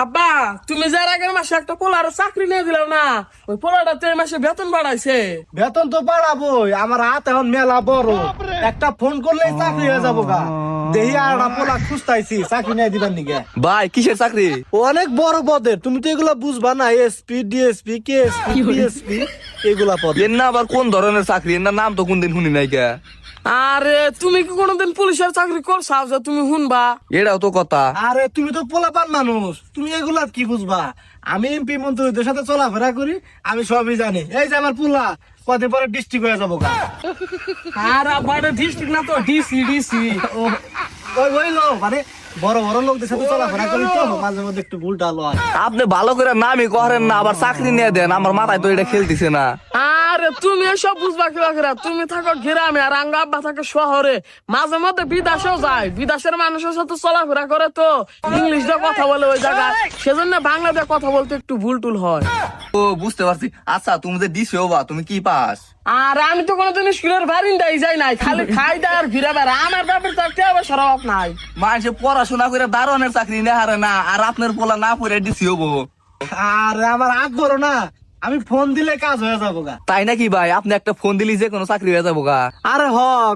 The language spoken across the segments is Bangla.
আব্বা তুমি যার আগের মাসে একটা পোলার চাকরি নিয়ে দিলাম না, ওই পোলাটা তো এই মাসে বেতন বাড়াইছে। বেতন তো বাড়াবোই, আমার হাত এখন মেলা বড়, একটা ফোন করলেই চাকরি হয়ে যাবো গা। দেহি আর পোলা খুঁজতাইছি চাকরি নিয়ে দিবার নিগে। ভাই কিসের চাকরি? অনেক বড় পদের, তুমি তো এগুলা বুঝবা না। এসপি, ডিএসপি, কেএসপি, পিএসপি এগুলা পদ। এর না আবার কোন ধরনের চাকরি? এর না নাম তো কোনদিন শুনি নাই কে। আরে তুমি কি কোনোদিন পুলিশের চাকরি করছাও যে তুমি শুনবা? এটাও তো কথা। আরে তুমি তো পোলাপান মানুষ, তুমি এগুলা কি বুঝবা? আমি এমপি মন্ত্রীদের সাথে চলাফেরা করি, আমি সবই জানি। এই যে আমার পোলা কদিন পরে ডিস্ট্রিক্ট হয়ে যাবো গা। আর আব্বা ডিস্ট্রিক্ট না তো ডিসি ডিসি। ওই লো মানে বড় বড় লোকদের সাথে চলাফেরা করি তো মাঝে মধ্যে একটু ভুলটা লয়। আপনি ভালো করে নামই করেন না, আবার চাকরি নিয়ে দেন। আমার মাথায় তো এটা খেলতেছে না। আরে তুমি এসব বুঝবা কি করে? তুমি থাকো গ্রামে আর আঙ্গা আব্বা থাকে শহরে, মাঝে মধ্যে বিদেশেও যায়। বিদেশের মানুষের সাথে চলাফেরা করে তো ইংলিশ দিয়ে কথা বলে ওই জায়গায়, সেজন্য বাংলা দিয়ে কথা বলতে একটু ভুল টুল হয়। ও বুঝতে পারছি। আচ্ছা তুমি যে দিছো বা তুমি কি পাস? আর আমি তো কোনোদিন স্কুলের বারিন্দাই যাই নাই, খালি খাই দেয় আর ঘুরে বেড়া। আমার ব্যাপার তো একটা অবসর অভাব নাই। মানুষে পড়াশোনা করে দারোয়ানের চাকরি নিয়ে হারে না, আর আপনার পোলা না পড়ে দিছি হবো। আর আমার হাত বড় না, আমি ফোন দিলে কাজ হয়ে যাবো গা। তাই নাকি ভাই? আপনি একটা ফোন দিলি যে কোনো চাকরি হয়ে যাবো গা। আরে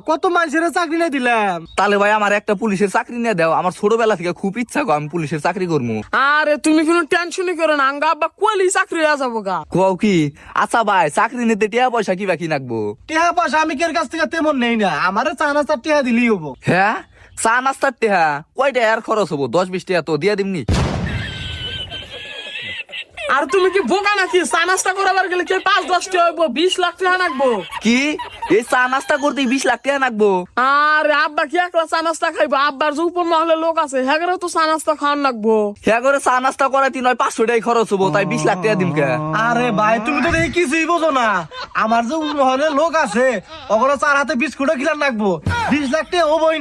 কত মানুষের চাকরি নিয়ে দিলাম। তাহলে ভাই আমার একটা পুলিশের চাকরি নিয়ে দাও। আমার ছোটবেলা থেকে খুব ইচ্ছা গো আমি পুলিশের চাকরি করবো। আরে তুমি কোনো টেনশনই করো না, আঙ্গা আব্বা কোয়ালি চাকরি হয়ে যাবো গা। কও কি? আচ্ছা ভাই চাকরি নিতে টিয়া পয়সা কি বাকি রাখবো? টেহা পয়সা আমি কের কাছ থেকে তেমন নেই না, আমারে চা নাস্তা টেহা দিলেই হবো। হ্যাঁ চা নাস্তার টেহা কয়টা আর খরচ হবো? 10-20 টাকা তো দিয়া দিমনি। আর তুমি কি বোকা নাকি? চা নাস্তা করাবার গেলে কে 5-10 টাকা হইব, 20 লাখ টাকা নাকবো। কি এই চা নাস্তা করতে 20 লাখ টাকা নাকবো? আরে আব্বা কি একলা চা নাস্তা খাইবো? আব্বার যে উপর মহলে লোক আছে হ্যাঁ তো চা নাস্তা খাওয়ান লাগবো। হ্যাঁ করে চা নাস্তা করাতে নয় 500 টাকা খরচ হবো, তাই 20 লাখ টাকা দিম কে? আরে ভাই তুমি তো দেখি কিছুই বোঝো না। আমার যে মহলে লোক আছে ওগুলো চার হাতে বিস্কুটও খিলান রাখবো, 20 লাখ টাকা হবোই।